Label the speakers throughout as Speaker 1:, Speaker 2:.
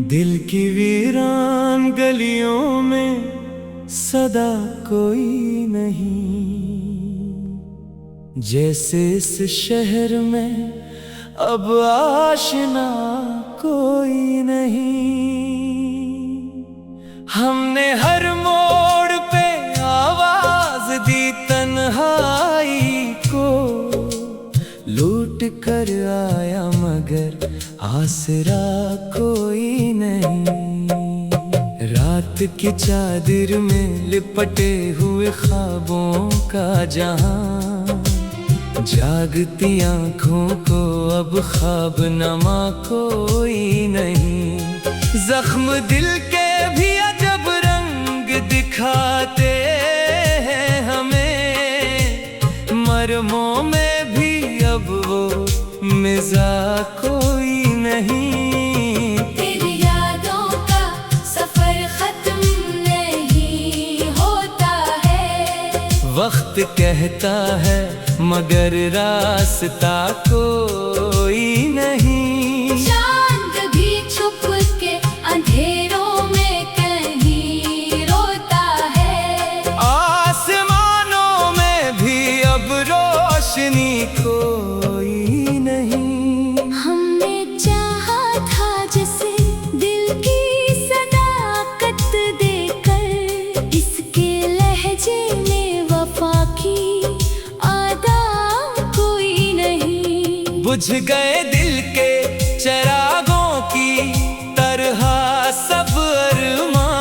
Speaker 1: दिल की वीरान गलियों में सदा कोई नहीं, जैसे इस शहर में अब आशना कोई नहीं। हमने हर मोड़ पे आवाज दी तन्हाई को, लूट कर आया मगर आसरा कोई नहीं। रात की चादर में लिपटे हुए ख्वाबों का जहां, जागती आंखों को अब ख्वाब नमा कोई नहीं। जख्म दिल के भी अजब रंग दिखाते हैं हमें, मरमों में भी अब वो मिज़ा कोई नहीं।
Speaker 2: तेरी यादों का सफर खत्म नहीं होता है,
Speaker 1: वक्त कहता है मगर रास्ता कोई नहीं।
Speaker 2: चांद भी छुप के अंधेरों में कहीं रोता है,
Speaker 1: आसमानों में भी अब रोशनी कोई नहीं।
Speaker 2: हमने चाहा था जैसे दिल की सदाकत देकर, इसके लहजे में वफा की आदा कोई नहीं।
Speaker 1: बुझ गए दिल के चिरागों की तरह सब अरमां,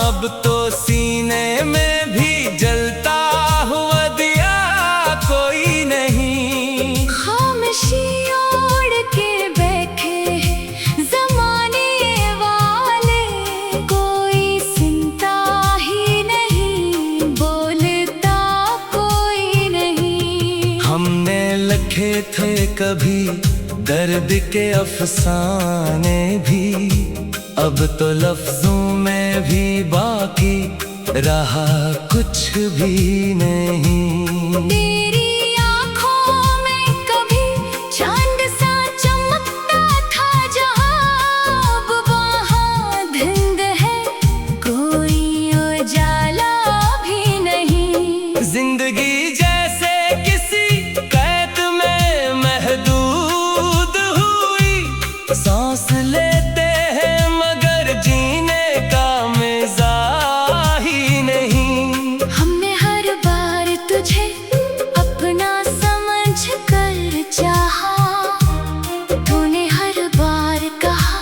Speaker 1: अब तो सीने में भी जलता हुआ दिया कोई नहीं।
Speaker 2: खामोशी ओढ़ के बैठे ज़माने वाले, कोई सुनता ही नहीं, बोलता कोई नहीं।
Speaker 1: हमने लिखे थे कभी दर्द के अफसाने भी, अब तो लफ्जों में भी बाकी रहा कुछ भी नहीं।
Speaker 2: तेरी आँखों में कभी चांद सा चमकता था जहाँ, अब वहाँ धुंध है, कोई उजाला भी नहीं।
Speaker 1: जिंदगी जैसे किसी कैद में महदूद हुई, सांस लेते हैं मगर जीने का मज़ा ही नहीं।
Speaker 2: हमने हर बार तुझे अपना समझ कर चाहा, तूने हर बार कहा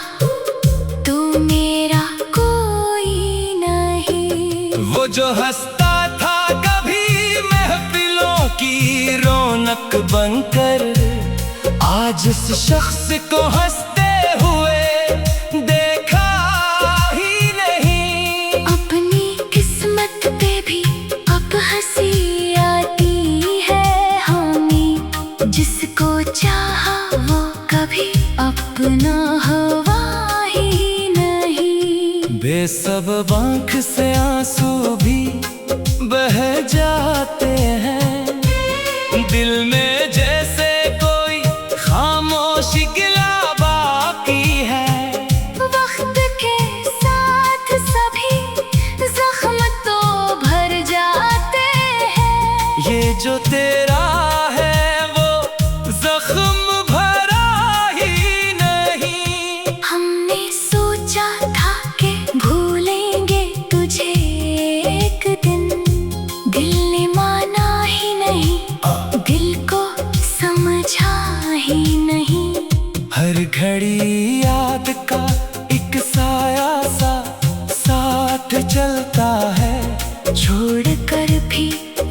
Speaker 2: तू मेरा कोई नहीं।
Speaker 1: वो जो हंसता था कभी महफिलों की रौनक बनकर, आज इस शख्स को हंसते हुए देखा ही नहीं।
Speaker 2: अपनी किस्मत पे भी अब हंसी आती है हमें, जिसको चाहा वो कभी अपना हुआ ही नहीं।
Speaker 1: बेसबब आँख से आंसू भी बह जाते हैं, दिल में जैसे कोई खामोशी गिला बाकी है।
Speaker 2: वक्त के साथ सभी जख्म तो भर जाते हैं,
Speaker 1: ये जो तेरा है वो जख्म भरा ही नहीं।
Speaker 2: हमने सोचा था कि भूलेंगे तुझे एक दिन, दिल ने माना ही नहीं, दिल को समझा ही नहीं।
Speaker 1: हर घड़ी याद का एक साया सा साथ चलता है,
Speaker 2: छोड़ कर भी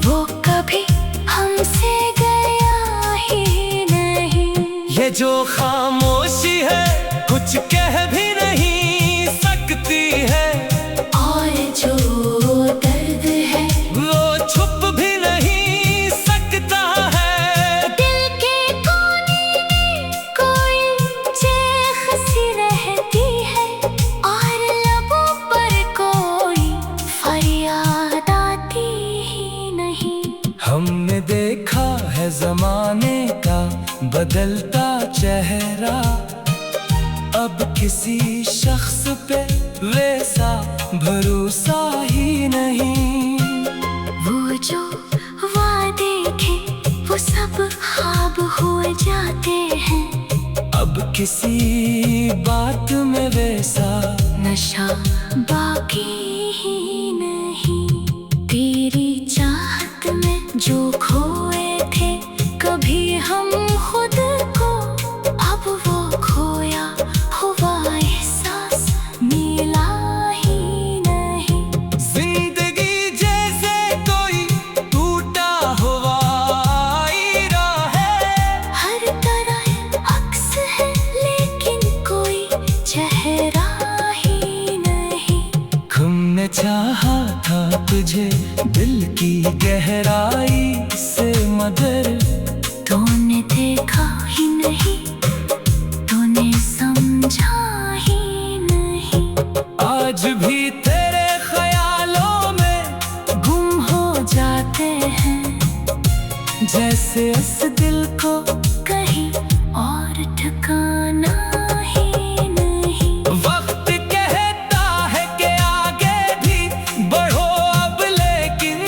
Speaker 2: वो कभी हमसे गया ही नहीं।
Speaker 1: ये जो खामोशी है कुछ कह भी नहीं सकती है,
Speaker 2: और जो दर्द है
Speaker 1: वो छुप भी नहीं सकता है।
Speaker 2: दिल के कोने में कोई चीख सी रहती है, और लबों पर कोई फरियाद आती ही नहीं।
Speaker 1: हमने देखा है जमाने का बदलता चेहरा, अब किसी शख्स पे वैसा भरोसा ही नहीं।
Speaker 2: वो जो वादे थे वो सब ख्वाब हो जाते हैं,
Speaker 1: अब किसी बात में वैसा
Speaker 2: नशा बाकी ही नहीं। तेरी चाहत में जो खोए थे कभी हम खुद को, अब वो खोया हुआ एहसास मिला ही नहीं।
Speaker 1: जिंदगी जैसे कोई टूटा हुआ आईना है,
Speaker 2: हर तरह अक्स है लेकिन कोई चेहरा ही नहीं।
Speaker 1: हमने चाहा था तुझे दिल की गहराई से, मगर
Speaker 2: तूने देखा ही नहीं, तूने समझा ही नहीं।
Speaker 1: आज भी तेरे ख्यालों में
Speaker 2: गुम हो जाते हैं,
Speaker 1: जैसे इस दिल को
Speaker 2: कहीं और ठिकाना ही नहीं।
Speaker 1: वक्त कहता है कि आगे भी बढ़ो अब, लेकिन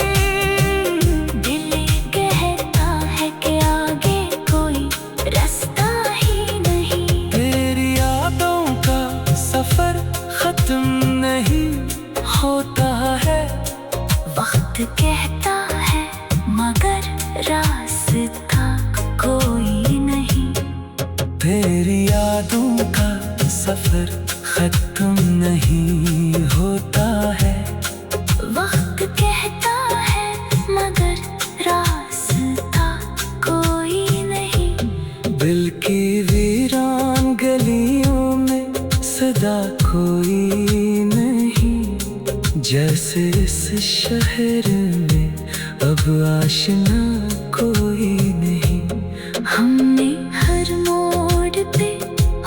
Speaker 2: दिल कहता है कि आगे कोई रास्ता ही नहीं।
Speaker 1: तेरी यादों का सफर खत्म नहीं होता है।
Speaker 2: वक्त कहता है मगर रास्ता कोई नहीं।
Speaker 1: तेरी यादों का सफर खत्म नहीं होता है।
Speaker 2: वक्त कहता है मगर रास्ता कोई नहीं।
Speaker 1: दिल की वीरान गलियों में सदा कोई नहीं, जैसे इस शहर में अब आशना कोई नहीं।
Speaker 2: हमने हर मोड़ पे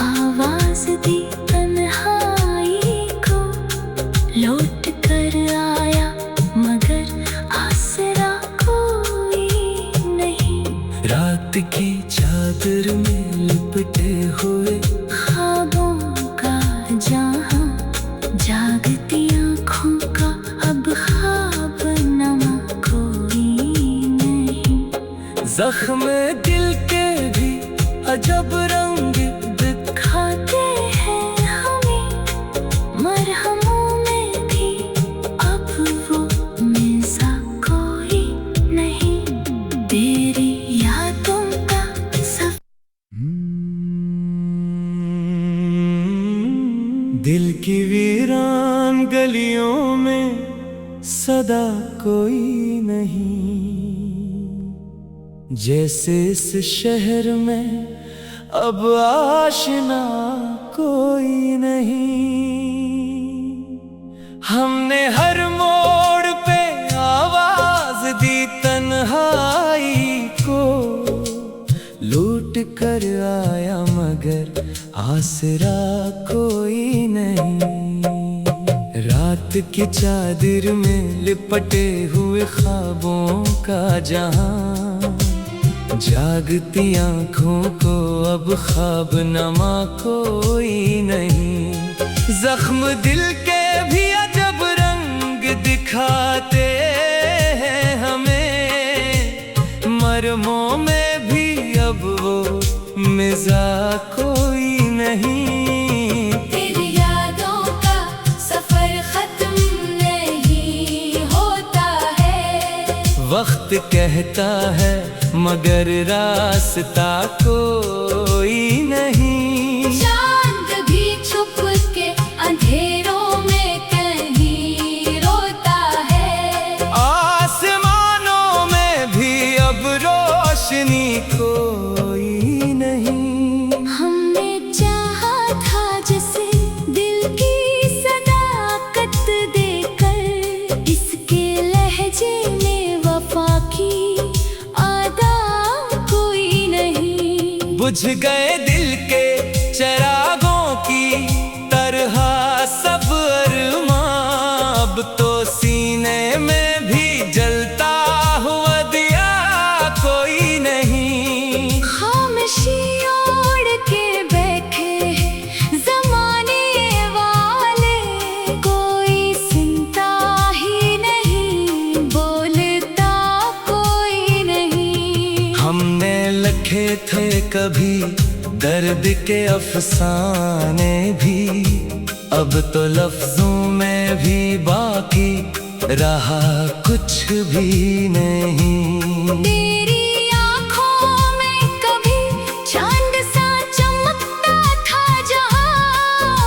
Speaker 2: आवाज दी तन्हाई को, लौट कर आया मगर आसरा कोई नहीं।
Speaker 1: रात की चादर में लिपटे हुए
Speaker 2: ख्वाबों का जहां, जागती आँखों का अब ख्वाब नमा कोई नहीं।
Speaker 1: जख्म दिल के भी अजब रंग
Speaker 2: खाते हैं हमें मरहमों में भी, अब वो मिज़ा कोई नहीं। तेरी यादों का सफर,
Speaker 1: दिल की वीरान गलियों में सदा कोई नहीं, जैसे इस शहर में अब आशना कोई नहीं। हमने हर मोड़ पे आवाज दी तन्हाई को, लूट कर आया मगर आसरा कोई नहीं। रात की चादर में लिपटे हुए ख्वाबों का जहां, जागती आँखों को अब ख्वाब नमा कोई नहीं। जख्म दिल के भी अजब रंग दिखाते हैं हमें, मरमों में भी अब वो मिज़ा कोई नहीं।
Speaker 2: तेरी यादों का सफर खत्म नहीं होता है।
Speaker 1: वक्त कहता है मगर रास्ता कोई नहीं।
Speaker 2: चांद भी छुप के अंधेरों में कहीं रोता है,
Speaker 1: आसमानों में भी अब रोशनी कोई नहीं।
Speaker 2: हमने चाहा था जैसे दिल की सदाकत देकर, इसके लहजे में वफा की आदा कोई नहीं।
Speaker 1: बुझ गए दिल के चरागों की तरह सब अरमां, अब तो सीने में भी जलता हुआ दिया कोई नहीं।
Speaker 2: खामोशी ओढ़
Speaker 1: कभी दर्द के अफसाने भी, अब तो लफ्जों में भी बाकी रहा कुछ भी नहीं।
Speaker 2: तेरी आँखों में कभी चांद सा चमकता था जहाँ,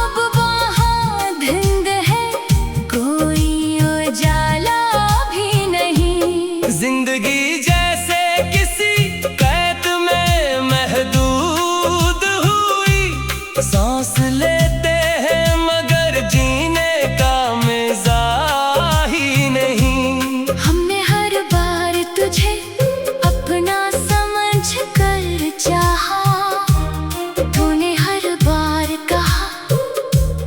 Speaker 2: अब वहाँ धुंध है, कोई उजाला भी नहीं।
Speaker 1: जिंदगी जैसे किसी कैद में महदूद हुई, सांस लेते हैं मगर जीने का मजा ही नहीं।
Speaker 2: हमने हर बार तुझे अपना समझ कर चाहा, तूने हर बार कहा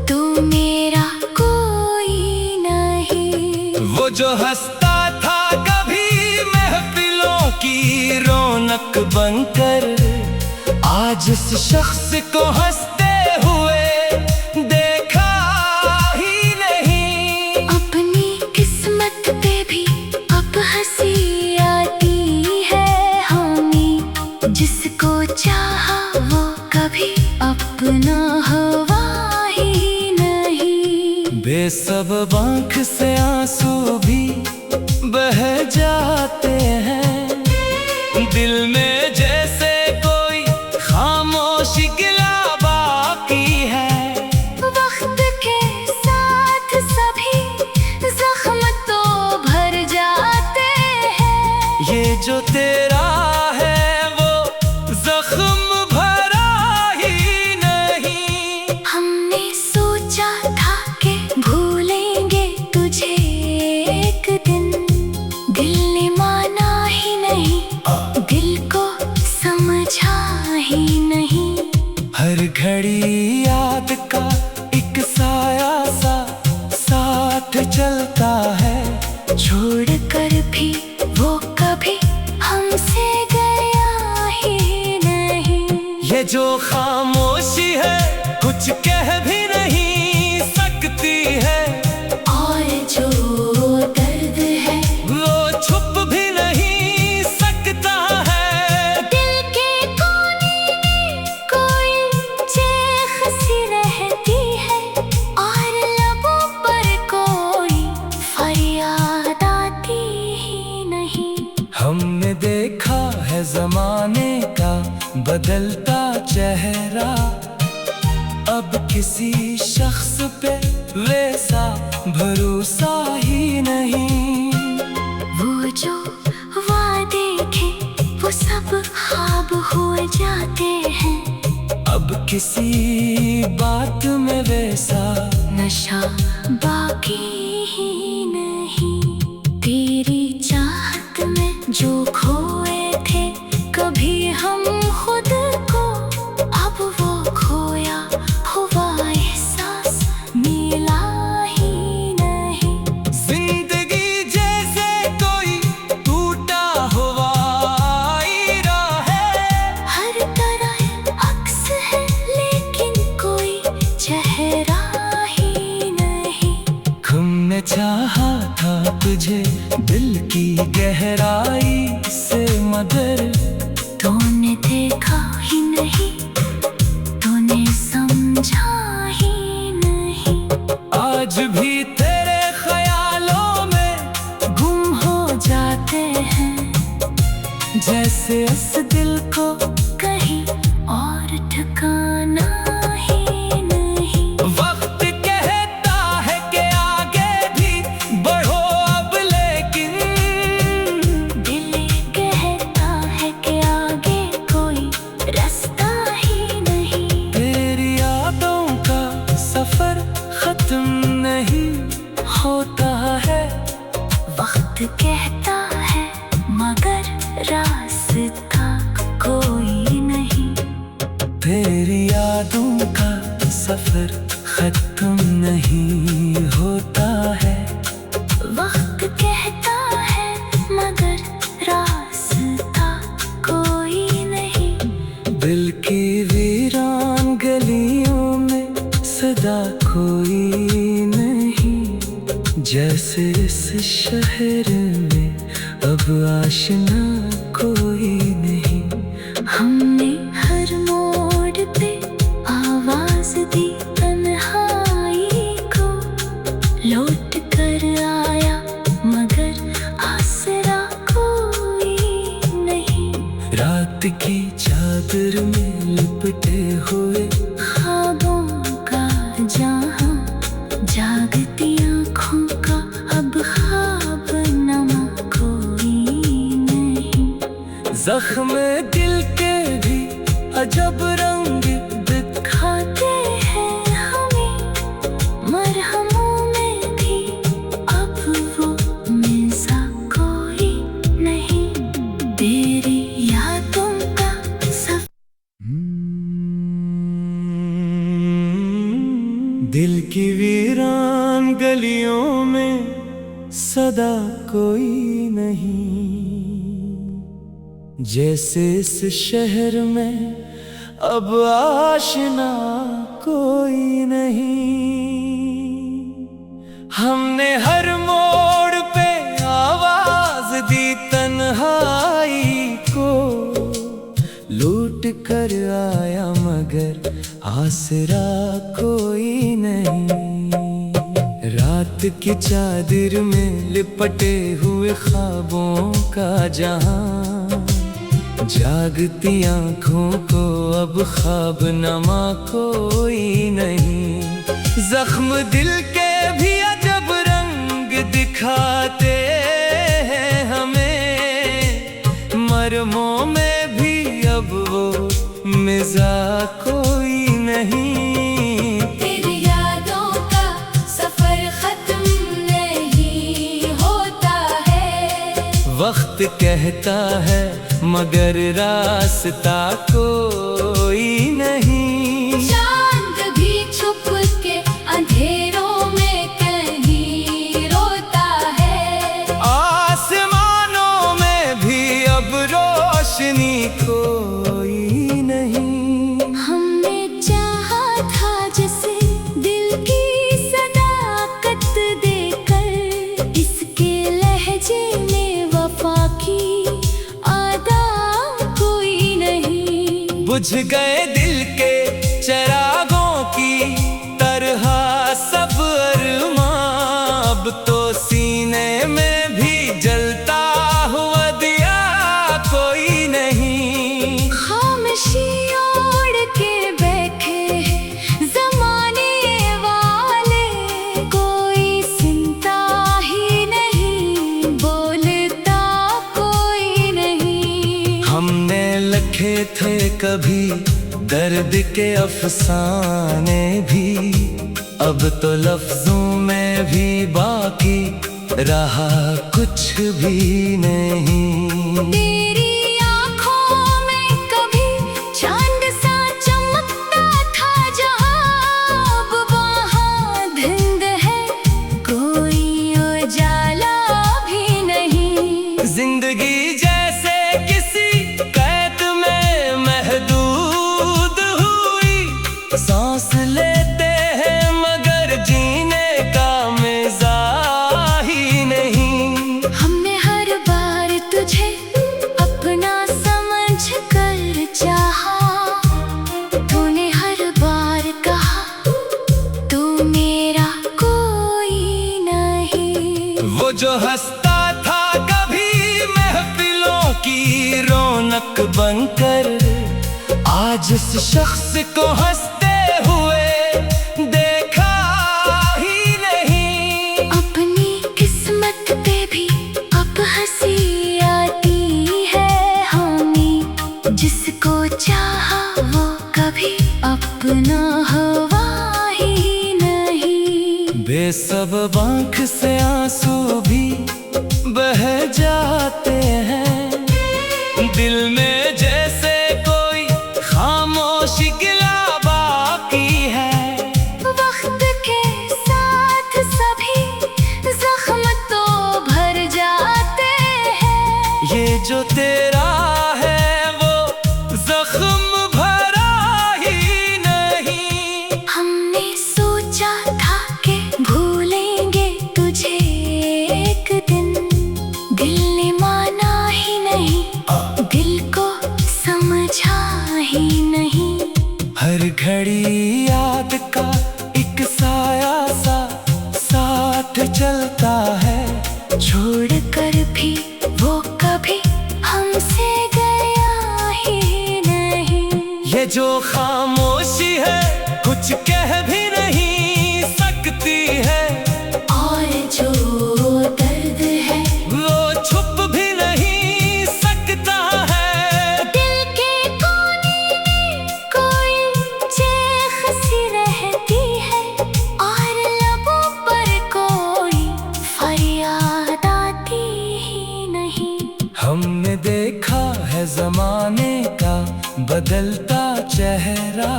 Speaker 2: तू मेरा कोई नहीं।
Speaker 1: वो जो हंसता था कभी महफिलों की रौनक बनकर, आज इस शख्स को हंसते हुए देखा ही नहीं।
Speaker 2: अपनी किस्मत पे भी अब हंसी आती है हमें, जिसको चाहा वो कभी अपना हुआ ही नहीं।
Speaker 1: बेसबब आँख से आंसू भी बह जाते हैं, दिल में जैसे कोई खामोशी गिला बाकी है।
Speaker 2: वक्त के साथ सभी जख्म तो भर जाते हैं,
Speaker 1: ये जो तेरा है वो जख्म भरा ही नहीं।
Speaker 2: हमने सोचा था कि भूलेंगे तुझे एक दिन, दिल ने माना ही नहीं, दिल को समझा ही नहीं।
Speaker 1: हर घड़ी याद का एक साया सा साथ चलता है,
Speaker 2: छोड़ कर भी वो कभी हमसे गया ही नहीं।
Speaker 1: ये जो खामोशी है कुछ कह भी नहीं सकती है,
Speaker 2: और जो दर्द है
Speaker 1: वो छुप भी नहीं सकता है।
Speaker 2: दिल के कोने में कोई चीख सी रहती है, और लबों पर कोई फरियाद आती ही नहीं।
Speaker 1: हमने देखा है जमाने का बदलता चेहरा, अब किसी शख्स पे वैसा भरोसा ही नहीं।
Speaker 2: वो जो वादे थे वो सब ख्वाब हो जाते हैं,
Speaker 1: अब किसी बात में वैसा
Speaker 2: नशा बाकी ही नहीं। तेरी चाहत में जो खोए थे कभी हम खुद को, अब वो खोया हुआ एहसास मिला ही नहीं।
Speaker 1: जिंदगी जैसे कोई टूटा हुआ हीरा है,
Speaker 2: हर तरह अक्स है लेकिन कोई चेहरा ही नहीं।
Speaker 1: हमने चाहा था तुझे दिल की गहराई से मगर,
Speaker 2: तूने देखा ही नहीं, तूने समझा ही नहीं।
Speaker 1: आज भी तेरे ख्यालों में गुम हो जाते हैं, जैसे इस दिल को
Speaker 2: कहीं और ठिकाना ही नहीं।
Speaker 1: वक्त कहता है कि आगे भी बढ़ो अब, लेकिन
Speaker 2: दिल कहता है कि आगे कोई रास्ता ही नहीं।
Speaker 1: तेरी यादों का सफर खत्म नहीं होता है।
Speaker 2: वक्त कहता है मगर रास्ता कोई नहीं।
Speaker 1: तेरी यादों का सफर खत्म नहीं होता है।
Speaker 2: वक्त कहता है मगर रास्ता कोई नहीं।
Speaker 1: दिल की वीरान गलियों में सदा कोई नहीं, जैसे इस शहर में अब आशना कोई नहीं।
Speaker 2: हमने
Speaker 1: लिपटे हुए
Speaker 2: ख्वाबों का जहां, जागती आँखों का अब ख्वाब नमा कोई नहीं।
Speaker 1: जख्म दिल के भी अजब रंग
Speaker 2: दिखाते हैं हमें, मरहमों में भी अब वो मिज़ा कोई नहीं। तेरी यादों का सफर,
Speaker 1: दिल की वीरान गलियों में सदा कोई नहीं। जैसे इस शहर में अब आशना कोई नहीं। हमने हर मोड़ पे आवाज दी तन्हाई को, लूट कर आया मगर आसरा कोई नहीं। रात की चादर में लिपटे हुए ख्वाबों का जहां, जागती आँखों को अब ख्वाब नमा कोई नहीं। जख्म दिल के भी अजब रंग दिखाते हैं हमें, मरमों में भी अब वो मिज़ा कोई नहीं।
Speaker 2: तेरी यादों का सफर खत्म नहीं होता है।
Speaker 1: वक्त कहता है मगर रास्ता कोई नहीं।
Speaker 2: चांद भी छुप के अंधेरों में कहीं रोता है।
Speaker 1: आसमानों में भी अब रोशनी कोई नहीं।
Speaker 2: हमने चाहा था जैसे दिल की सदाकत देकर, इसके लहजे में वफा की
Speaker 1: बुझ गए दिल के चरागों की तरह सब अरमां, अब तो सीने में भी जलता हुआ दिया कोई नहीं।
Speaker 2: खामोशी ओढ़ के बैठे ज़माने वाले, कोई सुनता ही नहीं, बोलता कोई नहीं।
Speaker 1: हमने लिखे थे कभी दर्द के अफसाने भी, अब तो लफ्जों में भी बाकी रहा कुछ भी नहीं।
Speaker 2: तेरी आँखों में कभी चांद सा चमकता था जहाँ, अब वहाँ धुंध है, कोई उजाला भी नहीं।
Speaker 1: जिंदगी जैसे किसी कैद में महदूद हुई, सांस लेते हैं मगर जीने का मज़ा ही नहीं।
Speaker 2: हमने हर बार तुझे अपना समझ कर चाहा, तूने हर बार कहा तू मेरा कोई नहीं।
Speaker 1: वो जो हंसता था कभी महफिलों की रौनक बनकर, आज इस शख्स को हंसते हुए देखा ही नहीं।
Speaker 2: अपनी किस्मत पे भी अब हंसी आती है हमें, जिसको चाहा वो कभी अपना हुआ ही नहीं।
Speaker 1: बेसबब आँख से आंसू भी बह जाते हैं, दिल में जैसे कोई खामोशी गिला बाकी है।
Speaker 2: वक्त के साथ सभी जख्म तो भर जाते हैं,
Speaker 1: ये जो तेरा है वो जख्म भरा ही नहीं।
Speaker 2: हमने सोचा था कि भूलेंगे तुझे एक दिन, दिल ने माना ही नहीं, दिल को समझा ही नहीं।
Speaker 1: हर घड़ी याद का एक साया सा साथ चलता है,
Speaker 2: छोड़ कर भी वो कभी हमसे गया ही नहीं।
Speaker 1: ये जो खामोशी है कुछ कह भी नहीं सकती है,
Speaker 2: और जो दर्द है
Speaker 1: वो छुप भी नहीं सकता है।
Speaker 2: दिल के कोने में कोई चीख सी रहती है, और लबों पर कोई फरियाद आती ही नहीं।
Speaker 1: हमने देखा है जमाने का बदलता चेहरा,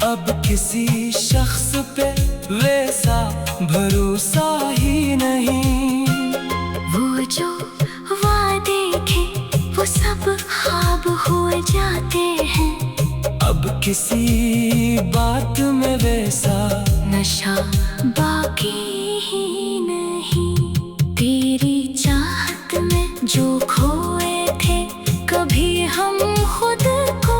Speaker 1: अब किसी शख्स पे वैसा भरोसा ही नहीं।
Speaker 2: वो जो वादे थे वो सब ख्वाब हो जाते हैं,
Speaker 1: अब किसी बात में वैसा
Speaker 2: नशा बाकी ही नहीं। तेरी चाहत में जो खोए थे कभी हम खुद को,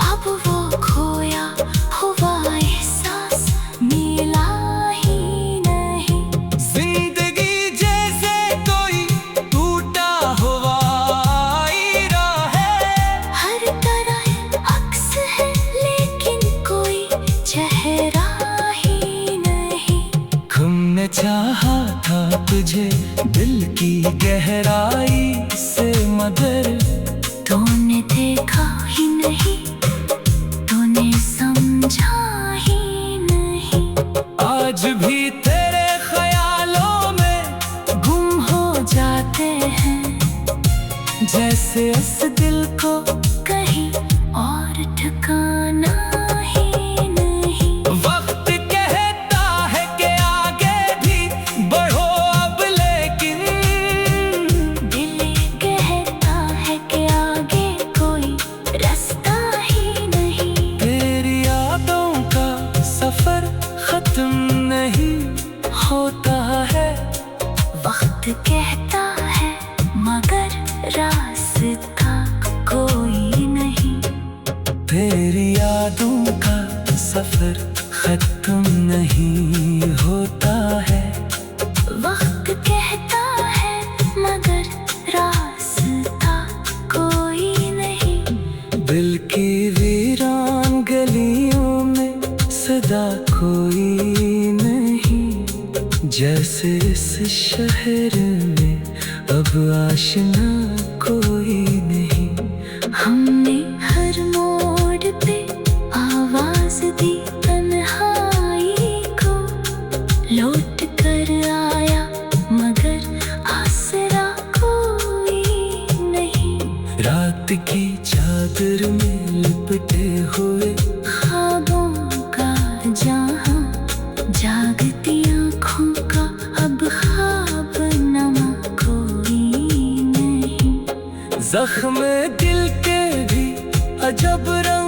Speaker 2: अब वो खोया हुआ एहसास मिला ही नहीं।
Speaker 1: जिंदगी जैसे कोई टूटा हुआ आईना है,
Speaker 2: हर तरह अक्स है लेकिन कोई चेहरा ही नहीं।
Speaker 1: हमने चाहा था तुझे दिल की गहराई से, मगर
Speaker 2: तूने देखा ही नहीं, तूने समझा ही नहीं।
Speaker 1: आज भी तेरे ख्यालों में
Speaker 2: गुम हो जाते हैं,
Speaker 1: जैसे इस दिल को
Speaker 2: कहीं और ठिकाना ही नहीं।
Speaker 1: वक्त कहता है कि आगे भी बढ़ो अब, लेकिन
Speaker 2: दिल कहता है कि आगे कोई रास्ता ही नहीं।
Speaker 1: तेरी यादों का सफर खत्म नहीं होता है।
Speaker 2: वक्त कहता है मगर रास्ता कोई नहीं।
Speaker 1: तेरी यादों का सफर खत्म नहीं होता है।
Speaker 2: वक्त कहता है मगर रास्ता कोई नहीं।
Speaker 1: दिल की वीरान गलियों में सदा कोई नहीं, जैसे इस शहर में अब आशना कोई नहीं।
Speaker 2: हमने हर मोड़ पे आवाज दी तन्हाई को, लौट कर आया मगर आसरा कोई नहीं।
Speaker 1: रात की चादर में लिपटे हुए
Speaker 2: ख्वाबों का जहां, जागती आँखों का अब ख्वाब नमा कोई नहीं।
Speaker 1: जख्म दिल के भी अजब रंग